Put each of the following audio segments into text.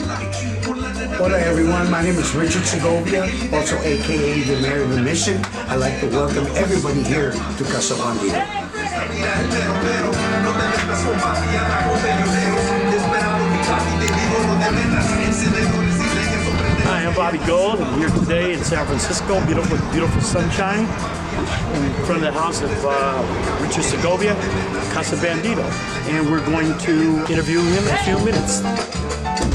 Hola everyone, my name is Richard Segovia, also aka the Mayor of the Mission. I'd like to welcome everybody here to Casa Bandido. Hi, I'm Bobby Gold. I'm here today in San Francisco, beautiful sunshine, in front of the house of Richard Segovia, Casa Bandido. And we're going to interview him in a few minutes.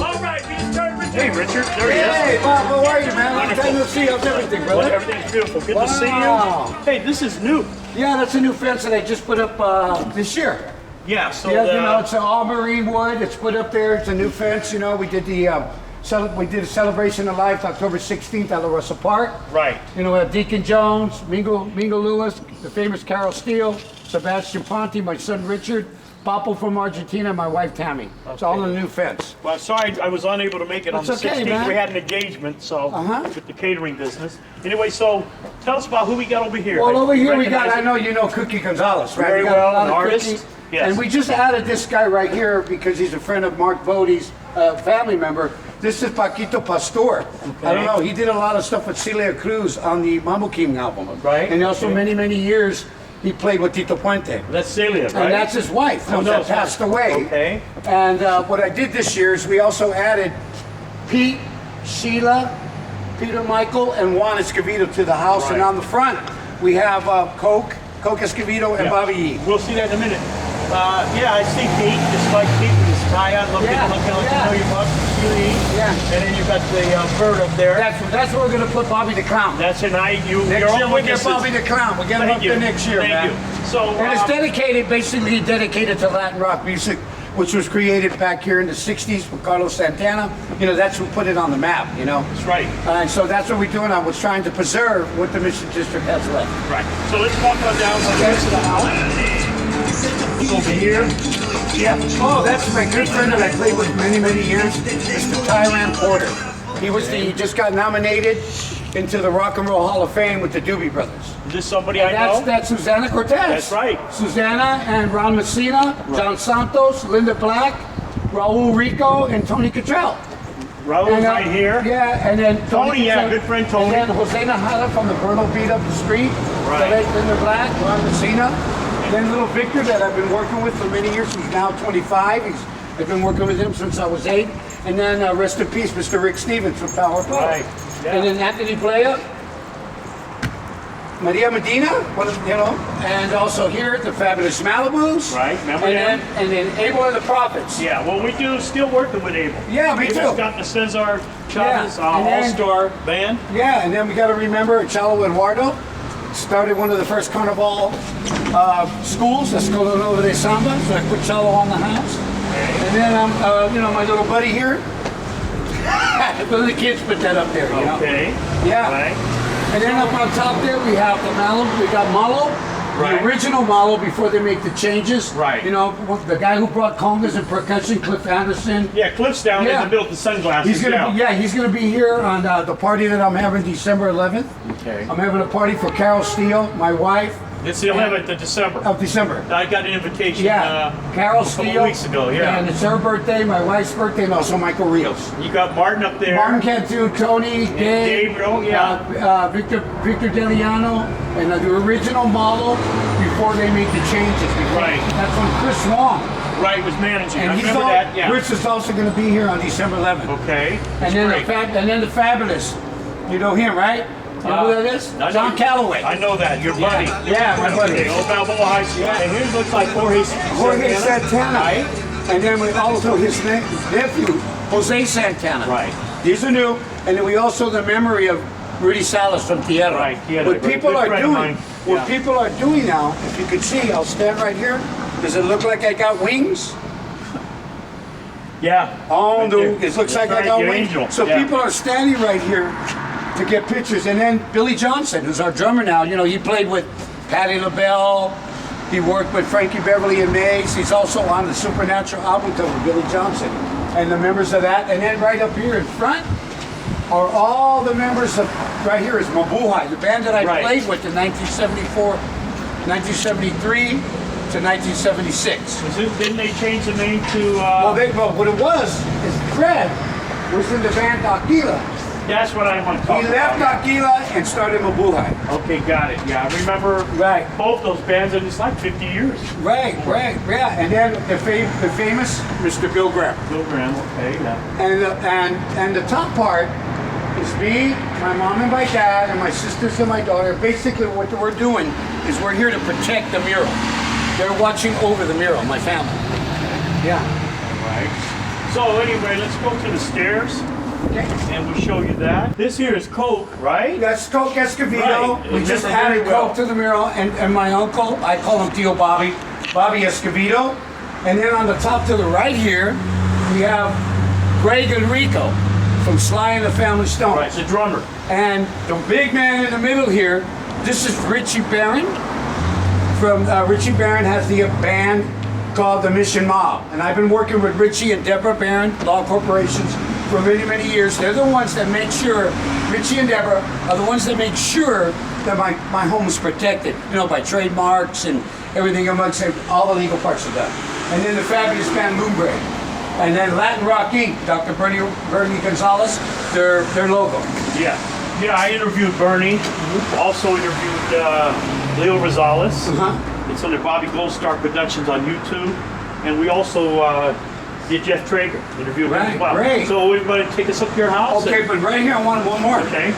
All right, we just started Richard. Hey, Richard, there he is. Hey, Bob, how are you, man? Long time no see. How's everything, brother? Well, everything's beautiful. Good to see you. Hey, this is new. Yeah, that's a new fence that I just put up this year. Yeah, so yeah, you know, it's all marine wood. It's put up there. It's a new fence. You know, we did the we did a celebration of life October 16th at La Rosa Park. Right. You know, we have Deacon Jones, Mingo Lewis, the famous Carol Steele, Sebastian Ponte, my son Richard, Papo from Argentina, and my wife Tammy. Okay. It's all in the new fence. Well, sorry I was unable to make it on the 16th. Man. We had an engagement, so with the catering business. Anyway, so tell us about who we got over here. Well, over here we got, I know you know Cookie Gonzalez, right? Very well, an artist. Yes. And we just added this guy right here because he's a friend of Mark Bodie's family member. This is Paquito Pastor. Okay. I don't know, he did a lot of stuff with Celia Cruz on the Mambo King album. Right. And also many years he played with Tito Puente. That's Celia, right? And that's his wife, that passed away. Okay. And what I did this year is we also added Pete, Sheila, Peter Michael, and Juan Escovedo to the house. Right. And on the front, we have Coke Escovedo, and Bobby Yee. We'll see that in a minute. Yeah, I see Pete, just like Pete with his tie on, looking like you know your buck, Yeah. And then you've got the bird up there. That's where we're going to put Bobby the Clown. That's an Next year we'll get Bobby the Clown. We'll get him up there next year, man. Thank you. So, and it's basically dedicated to Latin rock music, which was created back here in the 60s with Carlos Santana. You know, that's who put it on the map, you know? That's right. And so that's what we're doing. I was trying to preserve what the Mission District has left. Right. So let's walk on down to the rest of the house. Over here. Yeah. Oh, that's my good friend that I played with many years, Mr. Tyran Porter. He just got nominated into the Rock and Roll Hall of Fame with the Doobie Brothers. Is this somebody I know? That's Susana Cortez. That's right. Susana and Ron Messina, John Santos, Linda Black, Raul Rico, and Tony Cottrell. Raul's right here. Yeah, and then Tony, good friend Tony. And then Jose Nahara from the Berno beat up the street. Right. Linda Black, Ron Messina. Then little Victor that I've been working with for many years. He's now 25. I've been working with him since I was 8. And then rest in peace, Mr. Rick Stevens from Power Pop. Right. Yeah. And then Anthony Playa, Maria Medina, you know, and also here the Fabulous Malibus. Right. Remember him? And then Abel and the Prophets. Yeah. Well, we do still working with Abel. Yeah, me too. Abel's got the Cesar Chavez All-Star Band. Yeah, and then we got to remember Chalo Eduardo started one of the first Carnival schools, Escovedo de Samba, so I put Chalo on the house. Okay. And then I'm, you know, my little buddy here. One of the kids put that up there, you know. Okay. Yeah. Right. And then up on top there we have the Malo. We got Malo, the original Malo before they make the changes. Right. You know, the guy who brought congas and percussion, Cliff Anderson. Yeah, Cliff's down in the middle of the sunglasses. He's gonna be here on the party that I'm having December 11th. Okay. I'm having a party for Carol Steele, my wife. It's the 11th of December. Of December. I got an invitation Carol a couple Steele, weeks ago, and it's her birthday, my wife's birthday, and also Michael Rios. You got Martin up there. Martin Cantu, Tony, Dave, Gabriel, Victor Deliano, and the original model before they made the changes. Right. That's when Chris Wong. Right, was managing. And I remember that. Yeah. Chris is also going to be here on December 11th. Okay. And then the Fabulous. You know him, right? You know who that is? John Calloway. I know that. Your buddy. Yeah, my buddy. Okay, old Balboa High School. Yeah. And here looks like Jorge Santana. Right. And then we also his nephew, Jose Santana. Right. These are new. And then we also the memory of Rudy Salas from Tierra. Right. What people are doing now, if you could see, I'll stand right here. Does it look like I got wings? Yeah. Oh, it looks like I got wings. Angel. So people are standing right here to get pictures. And then Billy Johnson, who's our drummer now, you know, he played with Patti LaBelle, he worked with Frankie Beverly and Mays, he's also on the Supernatural album cover, Billy Johnson, and the members of that. And then right up here in front are all the members of, right here is Mabuhay, the band that I played with in 1974, 1973 to 1976. Didn't they change the name to... Well, what it was is Fred was in the band Aquila. That's what I want to talk He about. left Aquila and started Mabuhay. Okay, got it. Yeah, I remember both those bands, and it's like 50 years. Right, yeah. And then the famous Mr. Bill Graham. Bill Graham, okay, yeah. And the top part is me, my mom and my dad, and my sisters and my daughter. Basically what we're doing is we're here to protect the mural. They're watching over the mural, my family. Yeah. Right. So anyway, let's go to the stairs. Okay. And we'll show you that. This here is Coke, right? That's Coke Escovedo. Right. We just Remember added very well. Coke to the mural, and my uncle, I call him Tio Bobby Escovedo. And then on the top to the right here, we have Greg and Rico from Sly and the Family Stone. Right, the drummer. And the big man in the middle here, this is Richie Barron. Richie Barron has the band called the Mission Mob. And I've been working with Richie and Deborah Barron, Law Corporations, for many, many years. They're the ones that make sure, Richie and Deborah are the ones that make sure that my home is protected, you know, by trademarks and everything amongst it, all the legal parts are done. And then the fabulous band Moonbreak. And then Latin Rock Inc., Dr. Bernie Gonzalez, their logo. Yeah. Yeah, I interviewed Bernie. Also interviewed Leo Rosales. It's under Bobby Goldstar Productions on YouTube. And we also did Jeff Traeger, interviewed him as well. Great. So we're going to take us up to your house. Okay, but right here I want one more. Okay.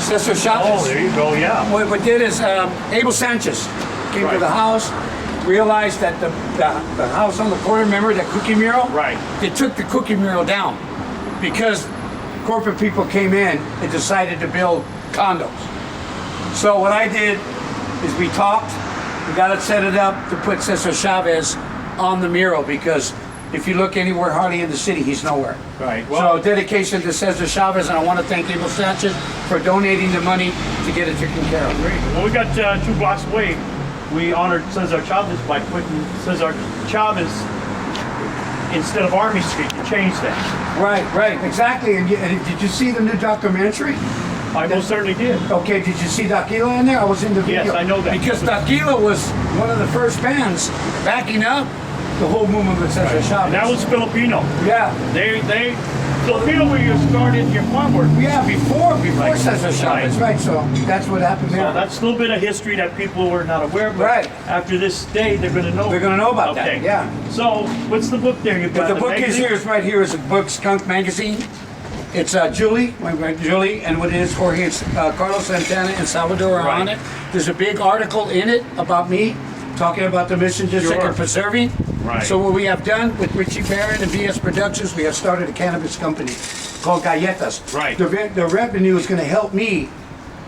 Cesar Chavez. Oh, there you go, yeah. What we did is Abel Sanchez came to the house, realized that the house on the corner, remember that cookie mural? Right. They took the cookie mural down because corporate people came in and decided to build condos. So what I did is we talked, we got it set it up to put Cesar Chavez on the mural because if you look anywhere hardly in the city, he's nowhere. Right. Well, So dedication to Cesar Chavez, and I want to thank Abel Sanchez for donating the money to get it taken care of. great. Well, we got 2 blocks away. We honored Cesar Chavez by putting Cesar Chavez instead of Army Street to change that. Right, exactly. And did you see the new documentary? I most certainly did. Okay, did you see Daquila in there? I was in the video. Yes, I know that. Because Daquila was one of the first bands backing up the whole movement with Cesar Chavez. And that was Filipino. Yeah. They Filipino where you started your farm work. Yeah, before Right. Cesar Chavez, right. So that's what happened there. So that's a little bit of history that people were not aware of. But Right. after this day, they're going to know. They're going to know about Okay. that, yeah. So what's the book there? You've But got the book is magazine? here. It's right here. It's a book, Skunk Magazine. It's Julie, my friend Julie, and what it is, Jorge, Carlos Santana and Salvador are on Right. it. There's a big article in it about me, talking about the Mission District Sure. and preserving. Right. So what we have done with Richie Barron and VS Productions, we have started a cannabis company called Galletas. Right. The revenue is going to help me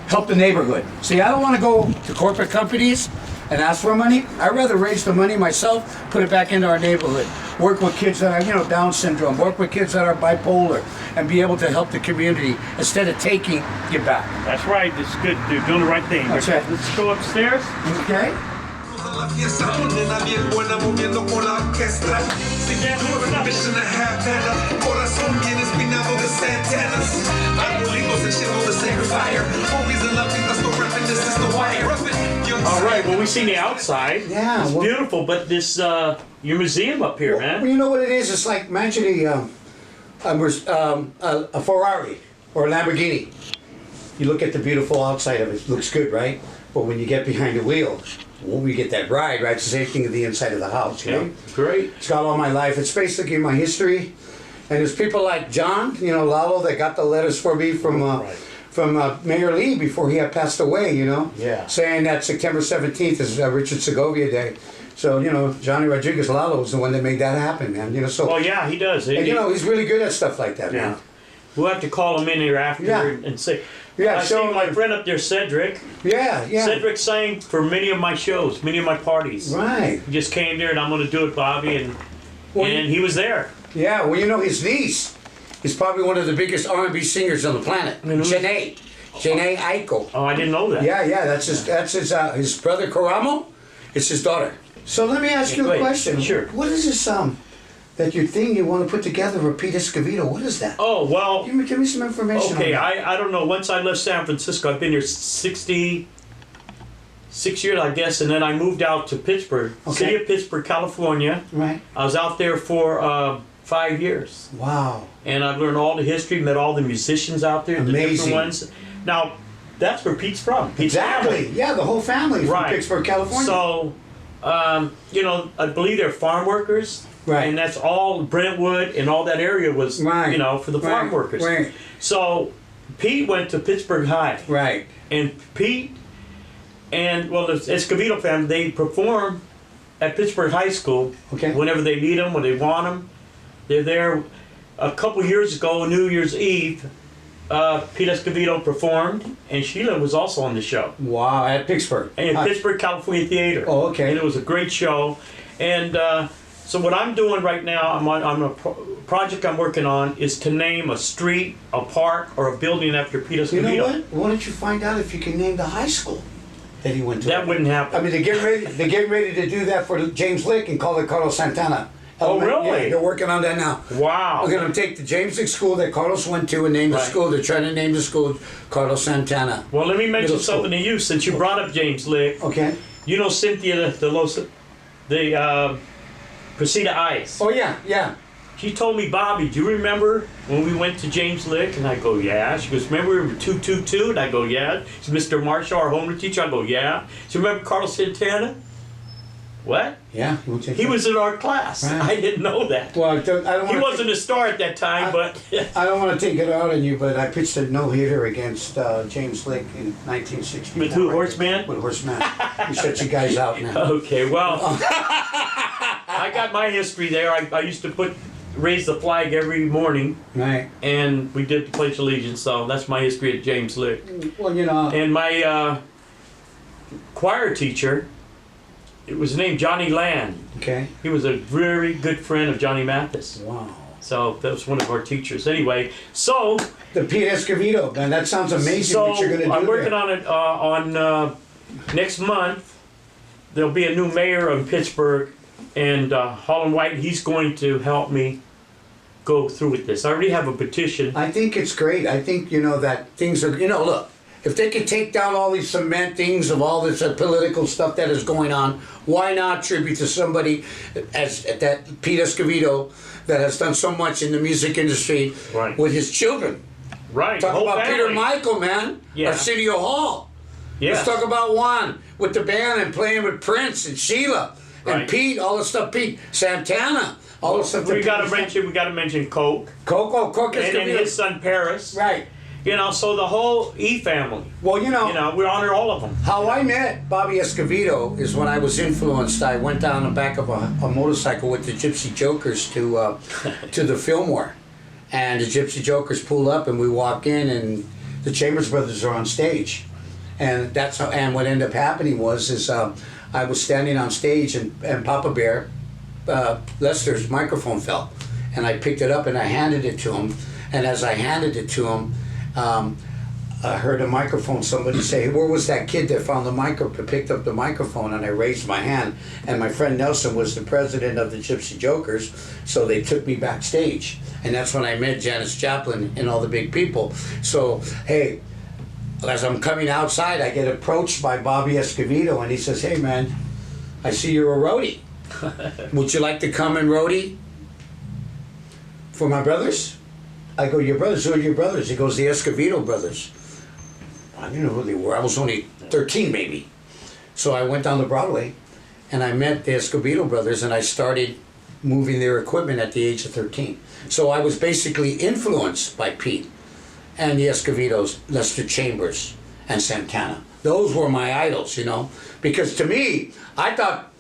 help the neighborhood. See, I don't want to go to corporate companies and ask for money. I'd rather raise the money myself, put it back into our neighborhood. Work with kids that are, Down syndrome. Work with kids that are bipolar, and be able to help the community instead of taking, give back. That's right. It's good. They're doing the right thing. That's right. Let's go upstairs. Okay. La fiesta, nena bien buena moviendo con la orquesta. Sin mission to have better. Corazón bien espinado de Santanas. Arbolitos enciendo the sacred fire. Always in love because the reppin', this is the wire. All right. Well, we've seen the outside. Yeah, It's well- beautiful, but this your museum up here, Well, man. you know what it is? It's like imagining a Ferrari or a Lamborghini. You look at the beautiful outside of it. It looks good, right? But when you get behind the wheel, when we get that ride, right? It's the same thing with the inside of the house, right? Great. It's got all my life. It's basically my history. And there's people like John, Lalo, that got the letters for me from Mayor Lee before he had passed away, Yeah. saying that September 17th is Richard Segovia Day. So, Johnny Rodriguez Lalo was the one that made that happen, man. So, Well, yeah, he does. and he's really good at stuff like that, Yeah. man. We'll have to call him in here after Yeah. and say. Yeah, I show see him my like- friend up there, Cedric. Yeah. Cedric sang for many of my shows, many of my parties. Right. He just came there and I'm going to do it, Bobby, and Well, he was there. Yeah, well, his niece is probably one of the biggest R&B singers on the planet. Janae Aiko. Oh, I didn't know that. Yeah, that's his brother Coramo. It's his daughter. So let me ask you a Wait, question. sure. What is this that your thing you want to put together, Repeat Escovedo? What is that? Oh, well, Give me some information. okay, on that. I don't know. Once I left San Francisco, I've been here 66 years, I guess, and then I moved out to Pittsburgh, Okay. city of Pittsburgh, California. Right. I was out there for 5 years. Wow. And I've learned all the history, met all the musicians out there, the different Amazing. ones. Now, that's where Pete's from. Pete's Exactly. family. Yeah, the whole family from Right. Pittsburgh, California. So, you know, I believe they're farm workers. Right. And that's all Brentwood and all that area was, Right. you know, for the farm Right. workers. Right. So, Pete went to Pittsburgh High. Right. And Pete and, well, the Escovedo family, they perform at Pittsburgh High School Okay. whenever they need them, when they want them. They're there. A couple years ago, New Year's Eve, Pete Escovedo performed, and Sheila was also on the show. Wow. At Pittsburgh. And Pittsburgh, California Theater. Oh, okay. And it was a great show. And so what I'm doing right now, I'm on a project I'm working on, is to name a street, a park, or a building after Pete You Escovedo. know what? Why don't you find out if you can name the high school that he went to? That wouldn't happen. I mean, they're getting ready to do that for James Lick and call it Carlos Santana. Oh, really? Yeah, they're working on that now. Wow. We're going to take the James Lick school that Carlos went to and name the Right. school. They're trying to name the school Carlos Santana. Well, let me mention Middle school. something to you since you brought up James Lick. Okay. You know Cynthia the Presida Ice. Oh, yeah, yeah. She told me, Bobby, do you remember when we went to James Lick? And I go, yeah. She goes, remember 222? And I go, yeah. She said, Mr. Marshall, our homeroom teacher? I go, yeah. She remember Carlos Santana? What? Yeah. He was in our class. Right. I didn't know that. Well, I don't He wanna wasn't a star at that time, but I don't want to take it out on you, but I pitched a no-hitter against James Lick in 1964. With who, Horseman? With Horseman. We shut you guys out now. okay, well, I got my history there. I used to raise the flag every morning, Right. and we did the Pledge of Allegiance, so that's my history at James Lick. Well, you know. And my choir teacher, it was named Johnny Land. Okay. He was a very good friend of Johnny Mathis. Wow. So that was one of our teachers. Anyway, so The Pete Escovedo, man, that sounds amazing what you're going to do. I'm working there. on it on next month. There'll be a new mayor of Pittsburgh, and Holland White, he's going to help me go through with this. I already have a petition. I think it's great. I think, you know, that things are, you know, look, if they could take down all these cement things of all this political stuff that is going on, why not tribute to somebody as that Pete Escovedo that has done so much in the music industry Right. with his children? Right. Talk the whole about family. Peter Michael, man. Yeah. Arsenio Hall. Yes. Let's talk about Juan with the band and playing with Prince and Sheila and Right. Pete, all the stuff. Pete Santana, all the stuff. We got to mention Coke Coke and Escovedo. his son Paris. Right. You know, so the whole E family. Well, You know, we honor all of them. how I met Bobby Escovedo is when I was influenced. I went down the back of a motorcycle with the Gypsy Jokers to the Fillmore, and the Gypsy Jokers pull up, and we walk in, and the Chambers Brothers are on stage, and that's how. And what ended up happening was I was standing on stage, and Papa Bear, Lester's microphone fell, and I picked it up and I handed it to him, and as I handed it to him. I heard a microphone, somebody say, where was that kid that found the microphone, picked up the microphone, and I raised my hand, and my friend Nelson was the president of the Gypsy Jokers, so they took me backstage, and that's when I met Janis Joplin and all the big people. So, hey, as I'm coming outside, I get approached by Bobby Escovedo, and he says, hey man, I see you're a roadie. Would you like to come and roadie for my brothers? I go, your brothers? Who are your brothers? He goes, the Escovedo brothers. I didn't know who they were. I was only 13 maybe. So I went down to Broadway and I met the Escovedo brothers and I started moving their equipment at the age of 13. So I was basically influenced by Pete and the Escovedos, Lester Chambers and Santana. Those were my idols, you know, because to me, I thought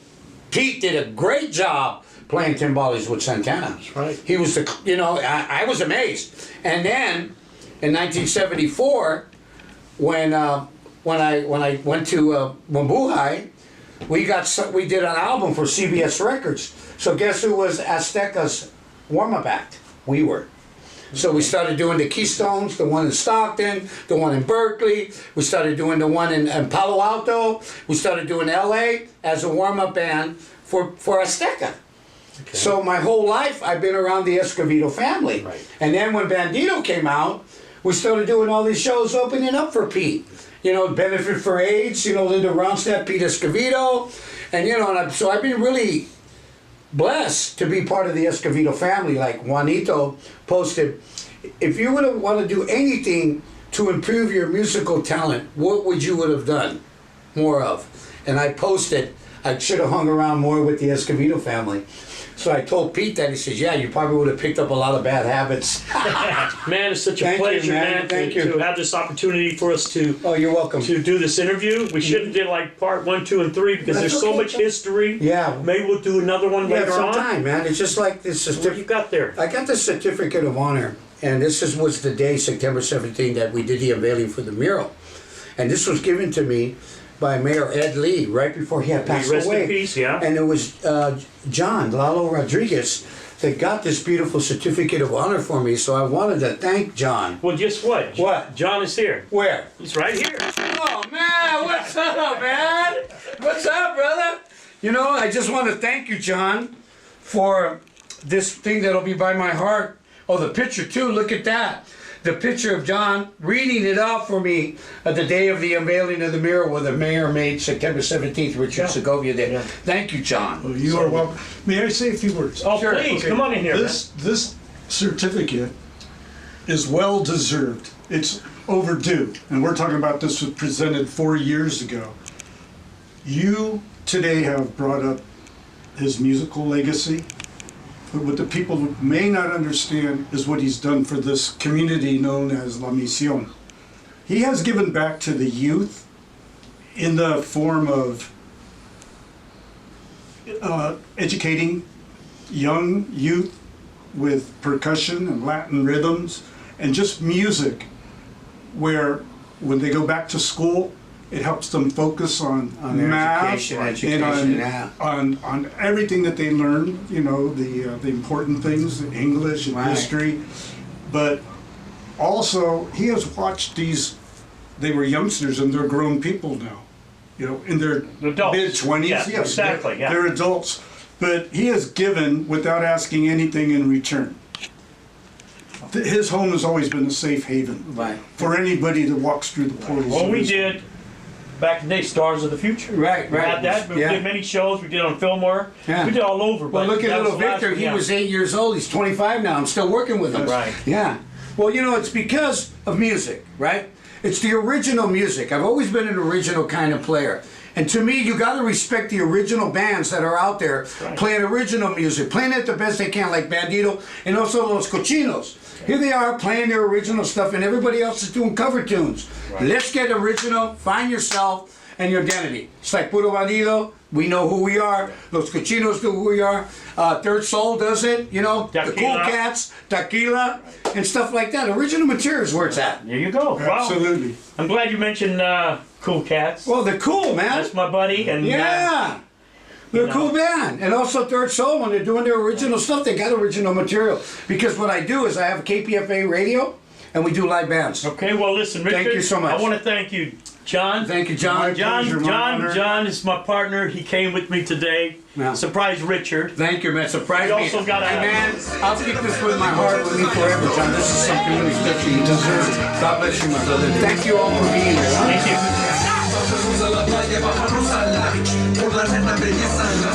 Pete did a great job playing timbales with Santana. That's right. He was the, you know, I was amazed. And then in 1974, when I went to Wambuhay, we did an album for CBS Records. So guess who was Azteca's warm-up act? We were. So we started doing the Keystones, the one in Stockton, the one in Berkeley. We started doing the one in Palo Alto. We started doing LA as a warm-up band for Azteca. Okay. So my whole life I've been around the Escovedo family. Right. And then when Bandido came out, we started doing all these shows opening up for Pete. You know, Benefit for AIDS, you know, Linda Ronstadt, Pete Escovedo. And, you know, so I've been really blessed to be part of the Escovedo family. Like Juanito posted, if you would want to do anything to improve your musical talent, what would you would have done more of? And I posted, I should have hung around more with the Escovedo family. So I told Pete that. He says, yeah, you probably would have picked up a lot of bad habits. Man, it's such a Thank you, pleasure, man. Thank you. to have this opportunity for us to Oh, you're welcome. to do this interview. We shouldn't did like part 1, 2, and 3 because That's there's so okay. much history. Yeah. Maybe we'll do another one Yeah, later on. sometime, man. It's just like this. What you got there? I got the certificate of honor, and was the day, September 17th, that we did the unveiling for the mural. And this was given to me by Mayor Ed Lee right before he had passed Rest away. in peace, yeah. And it was John Lalo Rodriguez that got this beautiful certificate of honor for me, so I wanted to thank John. Well, guess what? What? John is here. Where? He's right here. Oh, man, what's up, man? What's up, brother? You know, I just want to thank you, John, for this thing that'll be by my heart. Oh, the picture, too. Look at that. The picture of John reading it out for me at the day of the unveiling of the mural where the mayor made September 17th, Richard Segovia did. Yeah. Thank you, John. Well, you are welcome. May I say a few words? Oh, Sure. please, Okay. come on in here. This certificate is well deserved. It's overdue. And we're talking about this was presented 4 years ago. You today have brought up his musical legacy. But what the people may not understand is what he's done for this community known as La Misión. He has given back to the youth in the form of educating young youth with percussion and Latin rhythms and just music, where when they go back to school, it helps them focus on their math education, and yeah. on everything that they learn, you know, the important things, English and Right. history. But also, he has watched these, they were youngsters and they're grown people now, you know, in their Adults. mid-20s. Yeah, Yes, exactly, yeah. They're adults. But he has given without asking anything in return. His home has always been a safe haven Right. for anybody that walks through the portals. Well, of we his- did back in the day, Stars of the Future. Right, We right. had that. We Yeah. did many shows. We did on Fillmore. Yeah. We did all over. Well, but look at that was little the last Victor. one, He yeah. was 8 years old. He's 25 now. I'm still working with him. Right. Yeah. Well, you know, it's because of music, right? It's the original music. I've always been an original kind of player. And to me, you got to respect the original bands that are out there Right. playing original music, playing it the best they can, like Bandido and also Los Cochinos. Here they are playing their original stuff, and everybody else is doing cover tunes. Let's get original, find yourself and your identity. It's like Puro Bandido, we know who we are. Los Cochinos know who we are. Third Soul does it, you know. The Cool Tequila. Cats, Tequila, and stuff like that. Original material is where it's at. There you go. Wow. Absolutely. I'm glad you mentioned Cool Cats. Well, they're cool, man. That's my buddy. And Yeah. They're a cool band. And also Third Soul, when they're doing their original stuff, they got original material. Because what I do is I have a KPFA radio, and we do live bands. Okay, well, listen, Richard. Thank you so much. I want to thank you, John. Thank you, John. pleasure, my honor. John is my partner. He came with me today. Yeah. Surprise Richard. Thank you, man. Surprise We me. also got a- Hey, man, I'll keep this with my heart with me forever, John. This is something really special. You deserve it. God bless you, my brother. Thank you all for being here. Thank you. Vamos a la playa, vamos a cruzarla. Por la nena belleza en la